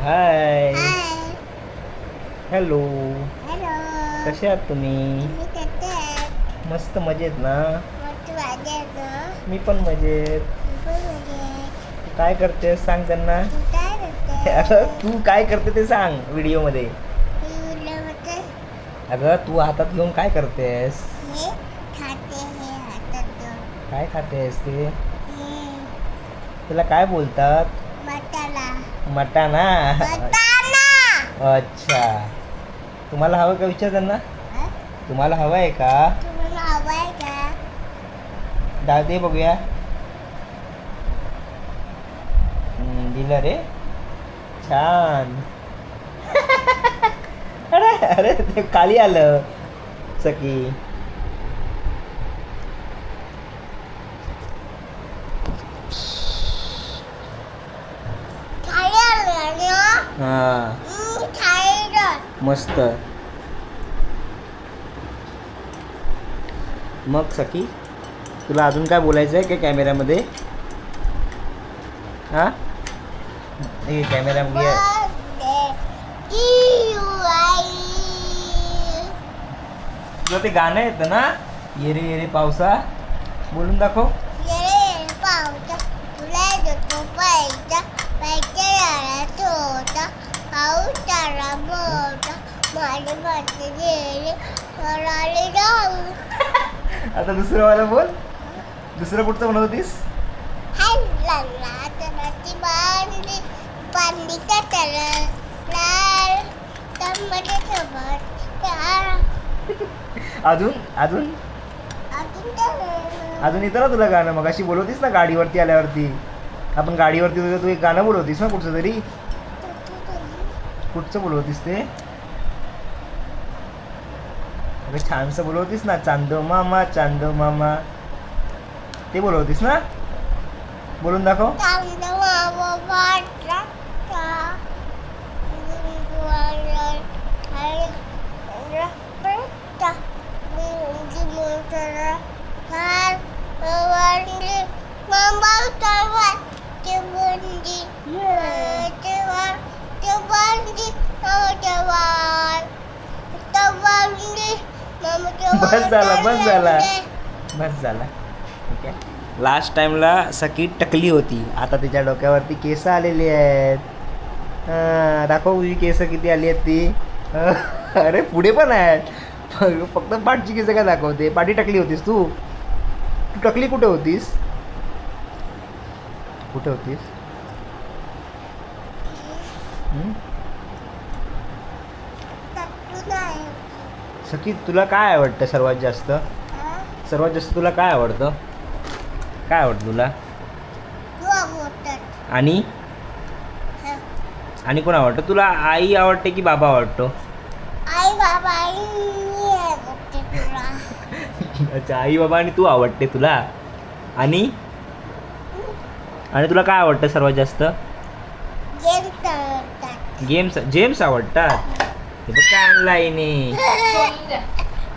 हाय. हाय. Hello. Hello. कसे आहात तुम्ही? तुम्ही कसे आहात? मस्त मजेत ना? मस्त वाजत ना? मी पण मजेत. मी पण मजेत. तू काय करतेस सांग त्यांना. तू काय करते? अगं तू काय करते ते सांग व्हिडिओ मध्ये. मी उरल्यामध्ये अगं तू हातात घेऊन काय करतेस? हे खाते हे हातात घेऊन. काय खातेस ते? हे त्याला काय बोलतात? मटाला. मटाणा. मटाना. अच्छा. तुम्हाला हवं का विचार त्यांना? हं? तुम्हाला हवं आहे का? तुम्हाला हवंय का? दे बघूया. दिलं रे. छान. अरे अरे ते खाली आलं सकी. खायला ना? हा खायला. मस्त. मग सकी तुला अजून काय बोलायचं आहे का कॅमेऱ्यामध्ये? हा हे कॅमेऱ्यामध्ये तुला ते गाणं येतं ना, ये रे ये रे पावसा, बोलून दाखव. ये पावसा तुला देतो पैसा पैसा छोटा पाऊस तारा मोठा माझे बसले गेले हराले जाऊ. आता दुसरं वाला बोल. दुसरं कुठचं म्हणत होतीस? हल्ला तराची बांधली बांधली का त्याला लाल तंबडे सोबत अजून अजून अजून येतं ना तुला गाणं? मग अशी बोलवतीस ना गाडीवरती आल्यावरती. आपण गाडीवरती होतो तू एक गाणं बोलवतीस ना कुठचं तरी. कुठचं बोलवतीस ते? अगं छानसं बोलवतीस ना, चांदो मामा ते बोलवतीस ना. बोलून दाखव. बस झाला ठीक आहे. लास्ट टाइमला सकी टकली होती, आता तिच्या डोक्यावरती केस आलेली आहेत. दाखव तुझी केस किती आली आहेत ती. अरे पुढे पण आहेत, फक्त पाठची केस काय दाखवते. पाठी टकली होतीस तू टकली कुठे होतीस? कुठे होतीस? सकी तुला काय आवडतं सर्वात जास्त? सर्वात जास्त तुला काय आवडतं? काय आवडतं तुला? आणि आणि कोण आवडतं तुला? आई आवडते की बाबा आवडतो? आई बाबा आवडते तुला. अच्छा आई बाबा आणि तू आवडते तुला. आणि आणि तुला काय आवडतं सर्वात जास्त? जेम्स आवडतात. हे बघ काय आणलं आईने.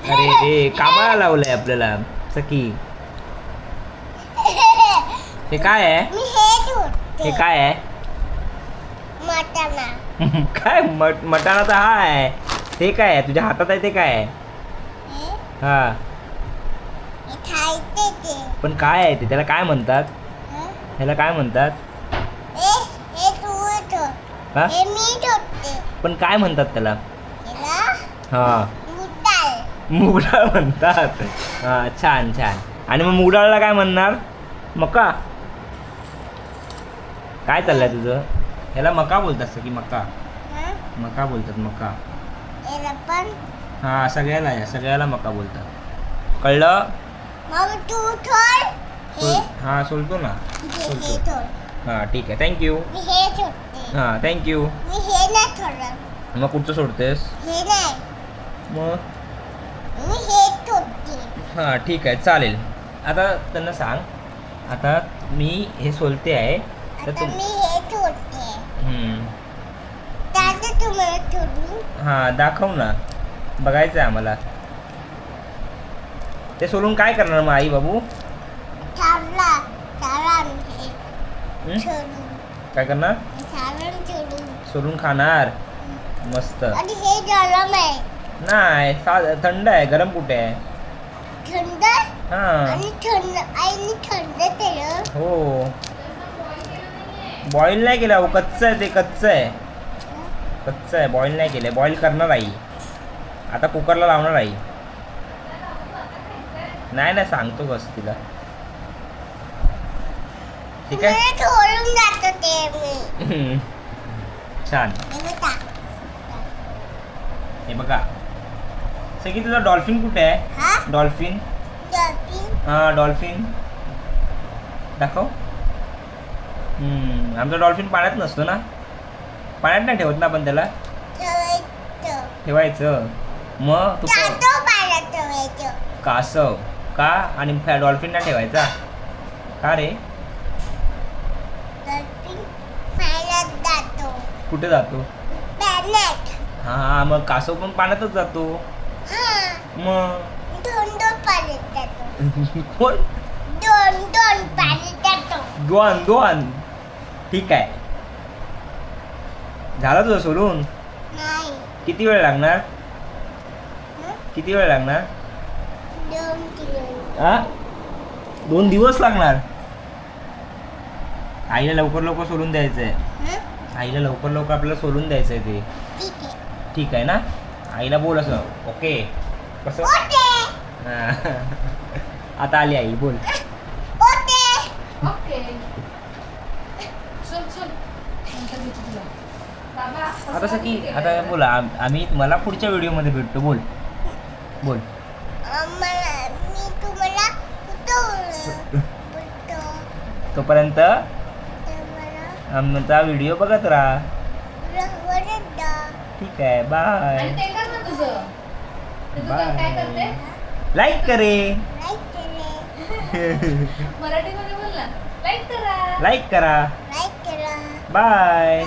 अरे रे कामाला लावलंय आपल्याला सकी. हे काय आहे? हे काय आहे? मटाणा. काय मटाणा तर हा आहे. ते काय आहे तुझ्या हातात आहे? ते काय आहे? हा खायचे ते. पण काय आहे ते? त्याला काय म्हणतात? ह्याला काय म्हणतात? हा हे मीठ होते. पण काय म्हणतात त्याला? हा मुगडाळ. मुगडाळ म्हणतात. हा छान छान. आणि मग मुगडाळला काय म्हणणार? मका. काय चाललंय तुझं? ह्याला मका बोलतात की मका. मका बोलतात मका. हा सगळ्याला मका बोलतात. कळलं? मग तू थोड हे हा सोलतो ना. हे थोड. हा ठीक आहे थँक्यू. मी हे सोडते. हा थँक्यू. मी हे नाही थोडं. मग कुठचं सोडतेस? हे नाही. मग मी हे सोडते. हां ठीक आहे चालेल. आता त्यांना सांग, आता मी हे सोलते आहे तर आता मी हे सोडते. हम्म. दादा तुम्हाला सोडू. हां दाखव ना, बघायचं आहे आम्हाला. ते सोलून काय करणार मग आई बाबू? सारण हे हं? सोडू. काय करणार? सारण सोडू. सोलून खाणार मस्त. आणि हे गरम आहे. नाही थंड आहे, गरम कुठे आहे? थंड हा आणि थंड केलं. हो बॉईल नाही केलं, कच्चं आहे ते, कच्चं आहे, कच्चं आहे, बॉईल नाही केलं. बॉईल करणार आई आता, कुकरला लावणार आई. नाही नाही सांगतो बस तिला. ठीक आहे. मला सोडून जातो ते मी. छान. हे बघा. हे बघा सगळी, तुझा डॉल्फिन कुठे आहे? हा डॉल्फिन. डॉल्फिन. हा डॉल्फिन दाखव. आमचा डॉल्फिन पाण्यात नसतो ना, पाण्यात नाही ठेवत ना आपण त्याला. ठेवायचं. ठेवायचं मग तू जातो पाण्यात ठेवायचं. कासव का आणि डॉल्फिन नाही ठेवायचा का रे? डॉल्फिन पाण्यात जातो. कुठे जातो? पाण्यात. हा मग कासव पण पाण्यातच जातो. हा मग दोन पाण्यात जातो. कोण? दोन पाण्यात जातो. दोन. ठीक आहे. झालं तुझं सोलून? नाही. किती वेळ लागणार? हं? किती वेळ लागणार? 2 किलो. आ 2 दिवस लागणार. आईला लवकर सोलून द्यायचं आहे. हं? आईला लवकर आपल्याला सोलून द्यायचं आहे ते. ठीक आहे. ठीक आहे ना? आईला बोल असं ओके. कसं? ओके. हा. आता आली आई, बोल. ओके. ओके. चल नंतर देते तुला. बाबा आता असं की आता बोला, आम्ही तुम्हाला पुढच्या व्हिडिओमध्ये भेटतो. बोल बोल. मी तुम्हाला बोलतो. तोपर्यंत तुम्हाला आमचा व्हिडिओ बघत राहा. रवरदा. ठीक आहे, बाय. आणि ते कर ना तुझं. ते तू बाय. काय करते? लाईक करे. लाईक केले. मराठीमध्ये बोल ना. लाईक करा. लाईक करा. लाईक केला. बाय.